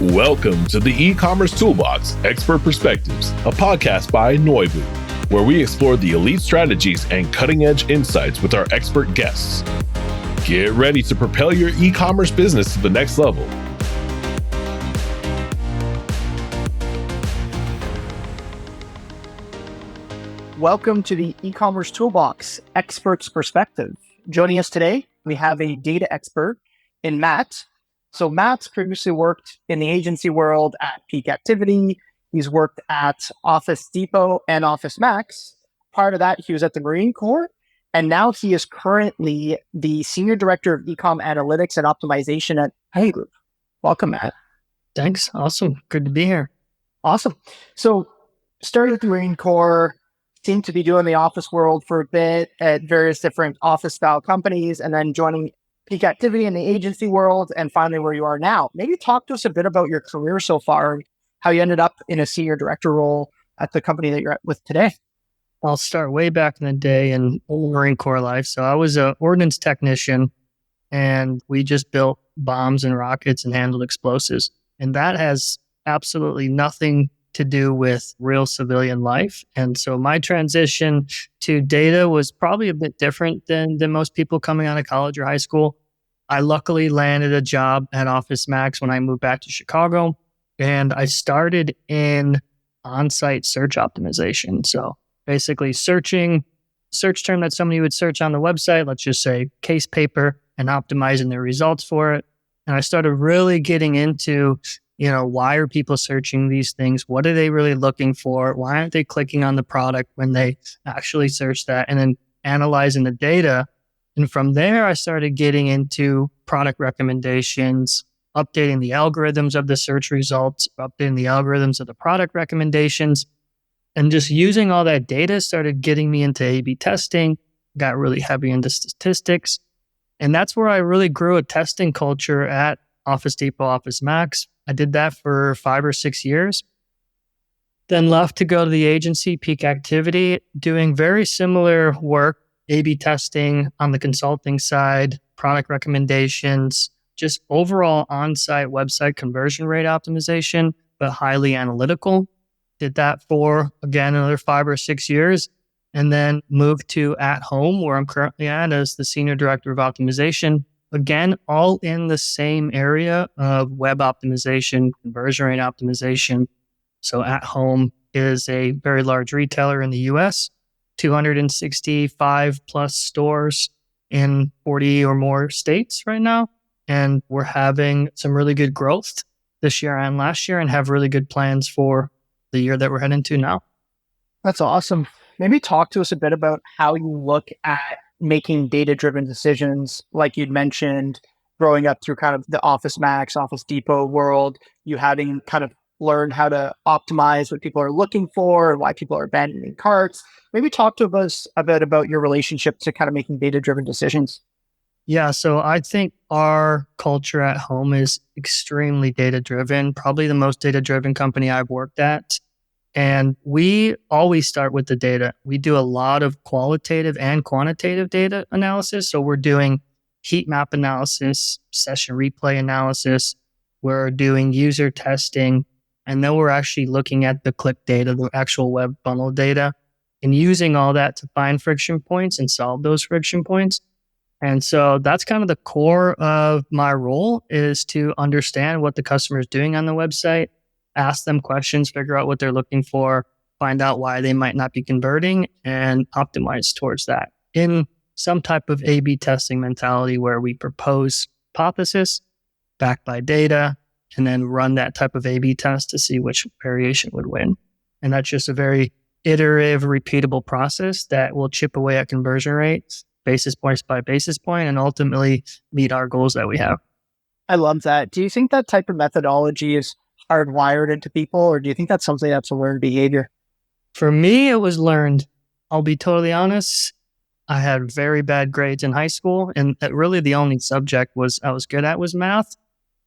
Welcome to the Ecommerce Toolbox Expert Perspectives, a podcast by Noibu, where we explore the elite strategies and cutting-edge insights with our expert guests. Get ready to propel your e-commerce business to the next level. Welcome to the Ecommerce Toolbox Expert's Perspective. Joining us today, we have a data expert in Matt. So Matt's previously worked in the agency world at Peak Activity. He's worked at Office Depot and Office Max. Prior to that, he was at the Marine Corps. And now he is currently the Senior Director of Ecom Analytics and Optimization at Hey Group. Welcome, Matt. Thanks. Awesome. Good to be here. Awesome. So started at the Marine Corps, seemed to be doing the office world for a bit at various different office style companies, and then joining Peak Activity in the agency world, and finally where you are now. Maybe talk to us a bit about your career so far and how you ended up in a senior director role at the company that you're at with today. I'll start way back in the day in Marine Corps life. So I was an ordnance technician, and we just built bombs and rockets and handled explosives. And that has absolutely nothing to do with real civilian life. And so my transition to data was probably a bit different than most people coming out of college or high school. I luckily landed a job at Office Max when I moved back to Chicago, and I started in on-site search optimization. So basically search term that somebody would search on the website, let's just say case paper, and optimizing their results for it. And I started really getting into, why are people searching these things? What are they really looking for? Why aren't they clicking on the product when they actually search that? And then analyzing the data. And from there, I started getting into product recommendations, updating the algorithms of the search results, updating the algorithms of the product recommendations, and just using all that data started getting me into A/B testing, got really heavy into statistics. And that's where I really grew a testing culture at Office Depot, Office Max. I did that for 5 or 6 years. Then left to go to the agency, Peak Activity, doing very similar work, A/B testing on the consulting side, product recommendations, just overall on-site website conversion rate optimization, but highly analytical. Did that for, again, another 5 or 6 years, and then moved to At Home, where I'm currently at as the Senior Director of Optimization. Again, all in the same area of web optimization, conversion rate optimization. So At Home is a very large retailer in the US, 265 plus stores in 40 or more states right now. And we're having some really good growth this year and last year, and have really good plans for the year that we're heading to now. That's awesome. Maybe talk to us a bit about how you look at making data-driven decisions. Like you'd mentioned, growing up through kind of the Office Max, Office Depot world, you having kind of learned how to optimize what people are looking for and why people are abandoning carts. Maybe talk to us a bit about your relationship to kind of making data-driven decisions. Yeah, so I think our culture at home is extremely data-driven, probably the most data-driven company I've worked at. And we always start with the data. We do a lot of qualitative and quantitative data analysis. So we're doing heat map analysis, session replay analysis. We're doing user testing. And then we're actually looking at the click data, the actual web funnel data, and using all that to find friction points and solve those friction points. And so that's kind of the core of my role, is to understand what the customer is doing on the website, ask them questions, figure out what they're looking for, find out why they might not be converting, and optimize towards that in some type of A/B testing mentality where we propose hypothesis backed by data and then run that type of A/B test to see which variation would win. And that's just a very iterative, repeatable process that will chip away at conversion rates, basis points by basis point, and ultimately meet our goals that we have. I love that. Do you think that type of methodology is hardwired into people, or do you think that's something that's a learned behavior? For me, it was learned. I'll be totally honest. I had very bad grades in high school, and really the only subject I was good at was math,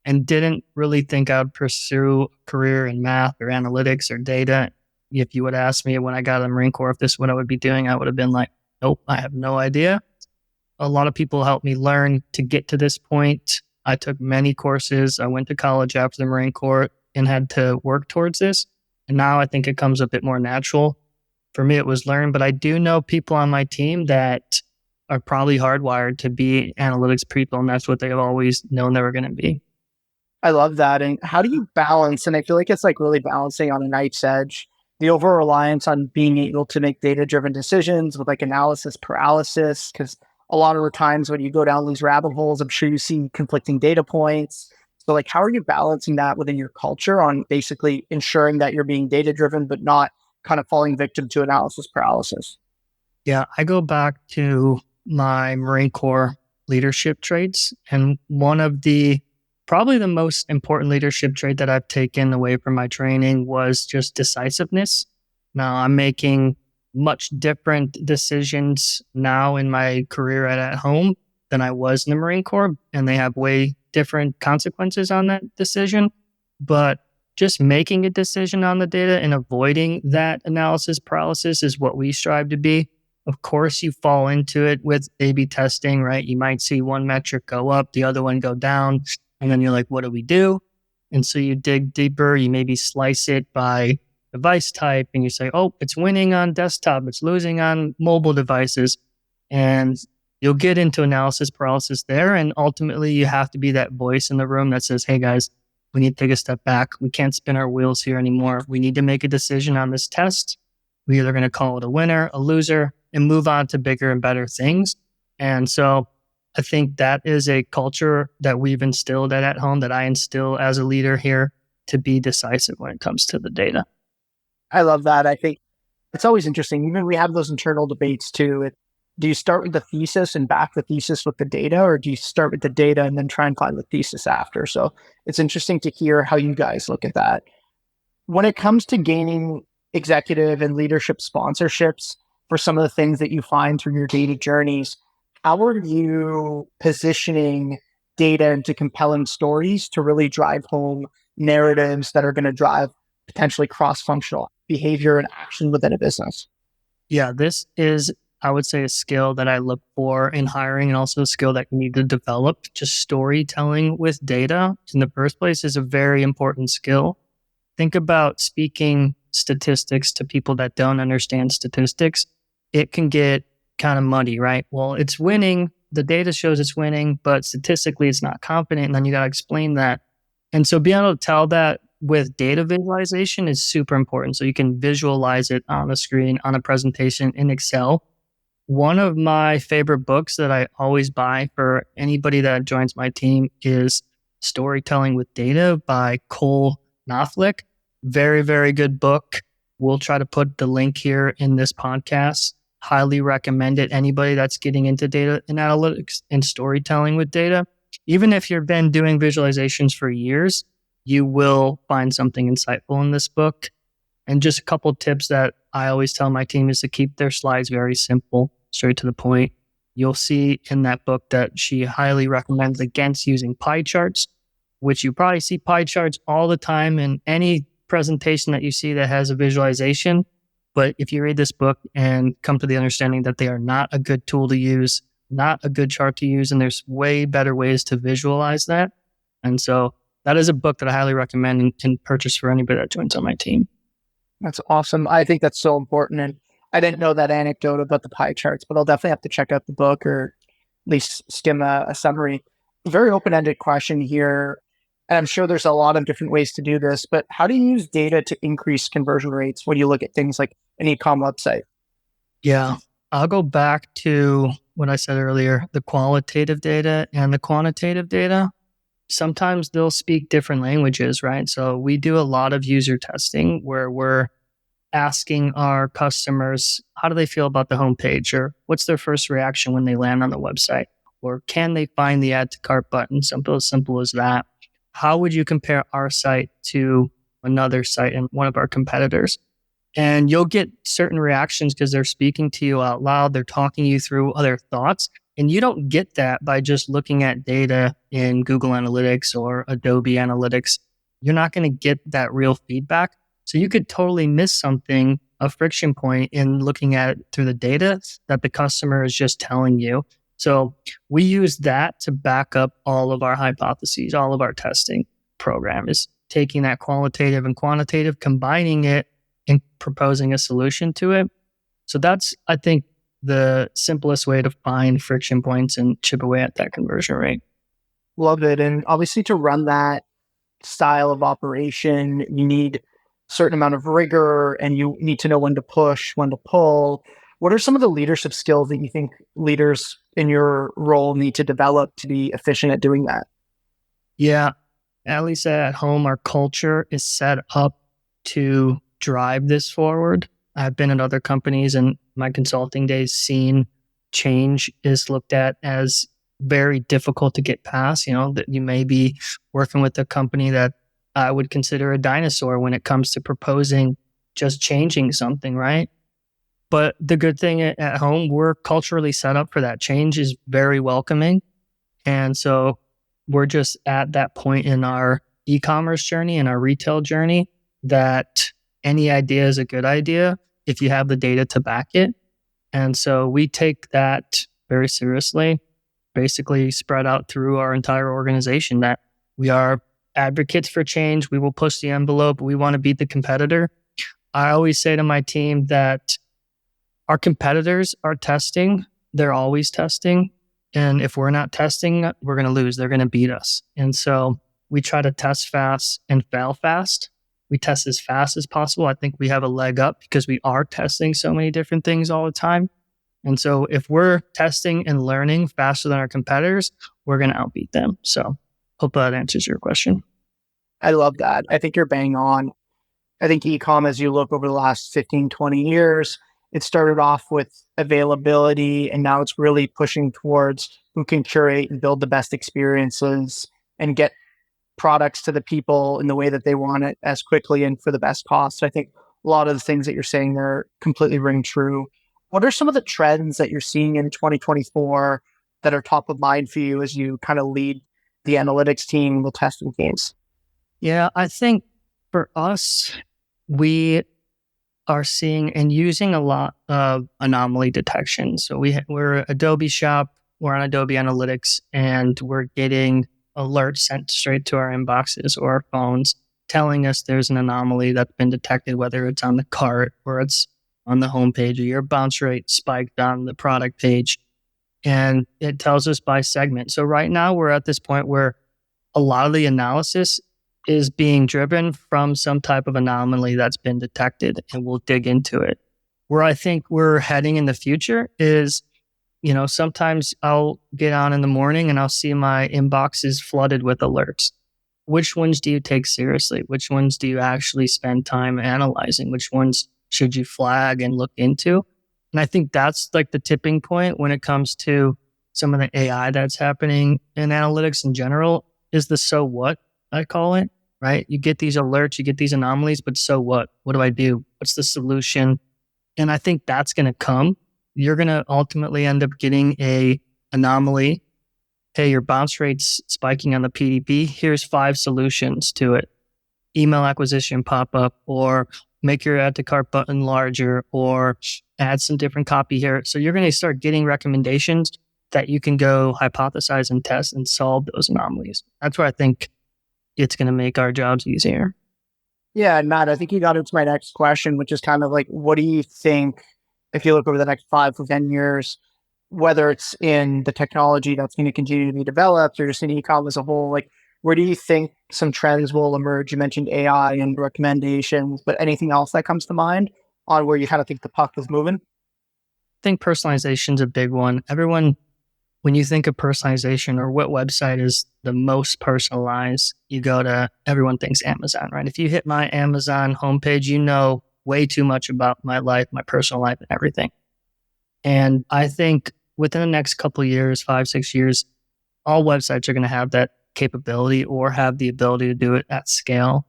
and didn't really think I would pursue a career in math or analytics or data. If you would ask me when I got out of the Marine Corps if this is what I would be doing, I would have been like, nope, I have no idea. A lot of people helped me learn to get to this point. I took many courses. I went to college after the Marine Corps and had to work towards this. And now I think it comes a bit more natural. For me, it was learned, but I do know people on my team that are probably hardwired to be analytics people, and that's what they've always known they were going to be. I love that. And how do you balance? And I feel like it's like really balancing on a knife's edge, the over reliance on being able to make data driven decisions with like analysis paralysis. Because a lot of the times when you go down these rabbit holes, I'm sure you see conflicting data points. So like, how are you balancing that within your culture on basically ensuring that you're being data driven, but not kind of falling victim to analysis paralysis? Yeah, I go back to my Marine Corps leadership traits. And one of probably the most important leadership trait that I've taken away from my training was just decisiveness. Now I'm making much different decisions now in my career at home than I was in the Marine Corps, and they have way different consequences on that decision. But just making a decision on the data and avoiding that analysis paralysis is what we strive to be. Of course, you fall into it with A/B testing, right? You might see one metric go up, the other one go down, and then you're like, what do we do? And so you dig deeper, you maybe slice it by device type, and you say, oh, it's winning on desktop, it's losing on mobile devices. And you'll get into analysis paralysis there. And ultimately, you have to be that voice in the room that says, hey, guys, we need to take a step back. We can't spin our wheels here anymore. We need to make a decision on this test. We're either going to call it a winner, a loser, and move on to bigger and better things. And so I think that is a culture that we've instilled at home, that I instill as a leader here, to be decisive when it comes to the data. I love that. I think it's always interesting. Even we have those internal debates too. Do you start with the thesis and back the thesis with the data, or do you start with the data and then try and find the thesis after? So it's interesting to hear how you guys look at that. When it comes to gaining executive and leadership sponsorships for some of the things that you find through your data journeys, how are you positioning data into compelling stories to really drive home narratives that are going to drive potentially cross-functional behavior and action within a business? Yeah, this is, I would say, a skill that I look for in hiring, and also a skill that you need to develop. Just storytelling with data in the first place is a very important skill. Think about speaking statistics to people that don't understand statistics. It can get kind of muddy, right? Well, it's winning. The data shows it's winning, but statistically it's not confident. And then you got to explain that. And so being able to tell that with data visualization is super important. So you can visualize it on the screen, on a presentation in Excel. One of my favorite books that I always buy for anybody that joins my team is Storytelling with Data by Cole Knopflick. Very, very good book. We'll try to put the link here in this podcast. Highly recommend it. Anybody that's getting into data and analytics and storytelling with data, even if you've been doing visualizations for years, you will find something insightful in this book. And just a couple tips that I always tell my team is to keep their slides very simple, straight to the point. You'll see in that book that she highly recommends against using pie charts, which you probably see pie charts all the time in any presentation that you see that has a visualization. But if you read this book and come to the understanding that they are not a good tool to use, not a good chart to use, and there's way better ways to visualize that. And so that is a book that I highly recommend and can purchase for anybody that joins on my team. That's awesome. I think that's so important. And I didn't know that anecdote about the pie charts, but I'll definitely have to check out the book or at least skim a summary. Very open-ended question here. And I'm sure there's a lot of different ways to do this, but how do you use data to increase conversion rates when you look at things like an e-com website? Yeah, I'll go back to what I said earlier, the qualitative data and the quantitative data. Sometimes they'll speak different languages, right? So we do a lot of user testing where we're asking our customers, how do they feel about the homepage? Or what's their first reaction when they land on the website? Or can they find the add to cart button? Simple as that. How would you compare our site to another site and one of our competitors? And you'll get certain reactions because they're speaking to you out loud. They're talking you through other thoughts. And you don't get that by just looking at data in Google Analytics or Adobe Analytics. You're not going to get that real feedback. So you could totally miss something, a friction point in looking at it through the data that the customer is just telling you. So we use that to back up all of our hypotheses, all of our testing program is taking that qualitative and quantitative, combining it and proposing a solution to it. So that's, I think, the simplest way to find friction points and chip away at that conversion rate. Love it. And obviously to run that style of operation, you need a certain amount of rigor and you need to know when to push, when to pull. What are some of the leadership skills that you think leaders in your role need to develop to be efficient at doing that? Yeah, at least at home, our culture is set up to drive this forward. I've been at other companies in my consulting days, seen change is looked at as very difficult to get past. That you may be working with a company that I would consider a dinosaur when it comes to proposing just changing something, right? But the good thing at home, we're culturally set up for that. Change is very welcoming. And so we're just at that point in our e-commerce journey and our retail journey that any idea is a good idea if you have the data to back it. And so we take that very seriously, basically spread out through our entire organization that we are advocates for change. We will push the envelope. We want to beat the competitor. I always say to my team that our competitors are testing. They're always testing. And if we're not testing, we're going to lose. They're going to beat us. And so we try to test fast and fail fast. We test as fast as possible. I think we have a leg up because we are testing so many different things all the time. And so if we're testing and learning faster than our competitors, we're going to outbeat them. So hope that answers your question. I love that. I think you're bang on. I think e-com, as you look over the last 15, 20 years, it started off with availability, and now it's really pushing towards who can curate and build the best experiences and get products to the people in the way that they want it as quickly and for the best cost. I think a lot of the things that you're saying there completely ring true. What are some of the trends that you're seeing in 2024 that are top of mind for you as you kind of lead the analytics team, the testing teams? Yeah, I think for us, we are seeing and using a lot of anomaly detection. So we're Adobe shop, we're on Adobe Analytics, and we're getting alerts sent straight to our inboxes or our phones telling us there's an anomaly that's been detected, whether it's on the cart or it's on the homepage, or your bounce rate spiked on the product page. And it tells us by segment. So right now we're at this point where a lot of the analysis is being driven from some type of anomaly that's been detected, and we'll dig into it. Where I think we're heading in the future is, sometimes I'll get on in the morning and I'll see my inbox is flooded with alerts. Which ones do you take seriously? Which ones do you actually spend time analyzing? Which ones should you flag and look into? And I think that's like the tipping point when it comes to some of the AI that's happening in analytics in general, is the so what, I call it, right? You get these alerts, you get these anomalies, but so what? What do I do? What's the solution? And I think that's going to come. You're going to ultimately end up getting a anomaly. Hey, your bounce rate's spiking on the PDP. Here's 5 solutions to it. Email acquisition pop up, or make your add to cart button larger, or add some different copy here. So you're going to start getting recommendations that you can go hypothesize and test and solve those anomalies. That's where I think it's going to make our jobs easier. Yeah, and Matt, I think you got into my next question, which is kind of like, what do you think, if you look over the next 5 to 10 years, whether it's in the technology that's going to continue to be developed or just in e-com as a whole, like, where do you think some trends will emerge? You mentioned AI and recommendations, but anything else that comes to mind on where you kind of think the puck is moving? I think personalization is a big one. Everyone, when you think of personalization or what website is the most personalized, everyone thinks Amazon, right? If you hit my Amazon homepage, you know way too much about my life, my personal life, and everything. And I think within the next couple of years, 5, 6 years, all websites are going to have that capability or have the ability to do it at scale.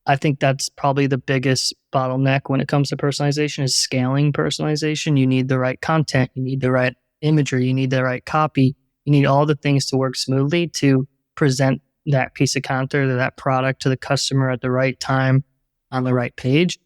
I think that's probably the biggest bottleneck when it comes to personalization, is scaling personalization. You need the right content, you need the right imagery, you need the right copy, you need all the things to work smoothly to present that piece of content or that product to the customer at the right time on the right page.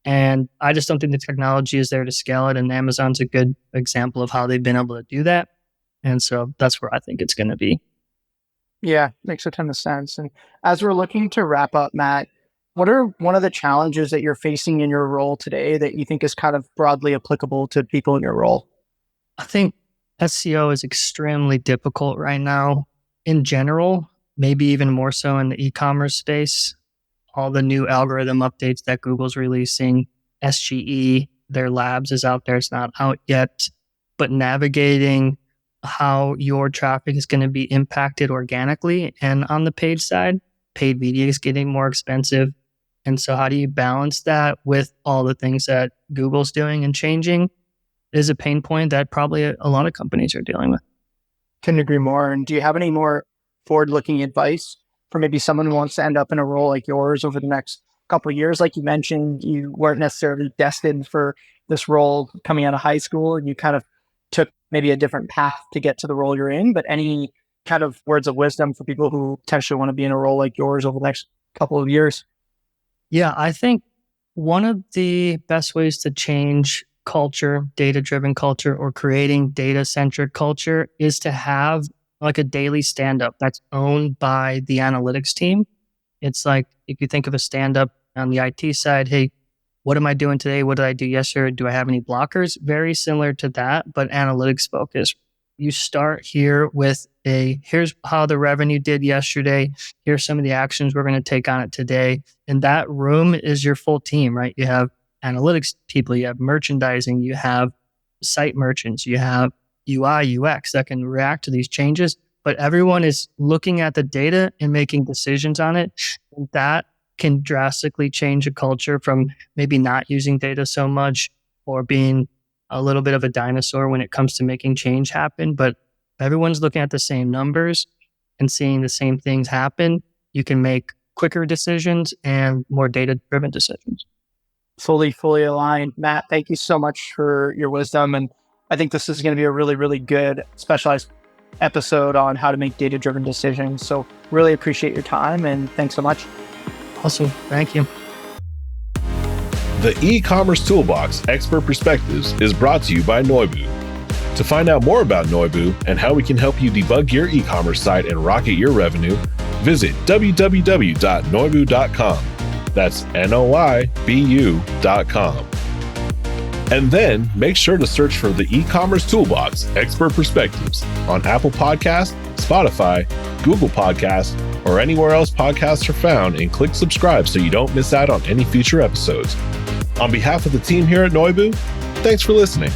And I just don't think the technology is there to scale it. And Amazon's a good example of how they've been able to do that. And so that's where I think it's going to be. Yeah, makes a ton of sense. And as we're looking to wrap up, Matt, what are one of the challenges that you're facing in your role today that you think is kind of broadly applicable to people in your role? I think SEO is extremely difficult right now in general, maybe even more so in the e-commerce space. All the new algorithm updates that Google's releasing, SGE, their labs is out there. It's not out yet, but navigating how your traffic is going to be impacted organically and on the paid side, paid media is getting more expensive. And so how do you balance that with all the things that Google's doing and changing is a pain point that probably a lot of companies are dealing with. Couldn't agree more. And do you have any more forward-looking advice for maybe someone who wants to end up in a role like yours over the next couple of years? Like you mentioned, you weren't necessarily destined for this role coming out of high school, and you kind of took maybe a different path to get to the role you're in. But any kind of words of wisdom for people who potentially want to be in a role like yours over the next couple of years? Yeah, I think one of the best ways to change culture, data-driven culture, or creating data-centric culture is to have like a daily stand-up that's owned by the analytics team. It's like, if you think of a stand-up on the IT side, hey, what am I doing today? What did I do yesterday? Do I have any blockers? Very similar to that, but analytics focused. You start here with here's how the revenue did yesterday. Here's some of the actions we're going to take on it today. And that room is your full team, right? You have analytics people, you have merchandising, you have site merchants, you have UI, UX that can react to these changes, but everyone is looking at the data and making decisions on it. And that can drastically change a culture from maybe not using data so much or being a little bit of a dinosaur when it comes to making change happen. But everyone's looking at the same numbers and seeing the same things happen. You can make quicker decisions and more data-driven decisions. Fully aligned. Matt, thank you so much for your wisdom. And I think this is going to be a really, really good specialized episode on how to make data-driven decisions. So really appreciate your time and thanks so much. Awesome. Thank you. The Ecommerce Toolbox Expert Perspectives is brought to you by Noibu. To find out more about Noibu and how we can help you debug your e-commerce site and rocket your revenue, visit www.noibu.com. That's Noibu.com. And then make sure to search for the Ecommerce Toolbox Expert Perspectives on Apple Podcasts, Spotify, Google Podcasts, or anywhere else podcasts are found, and click subscribe so you don't miss out on any future episodes. On behalf of the team here at Noibu, thanks for listening.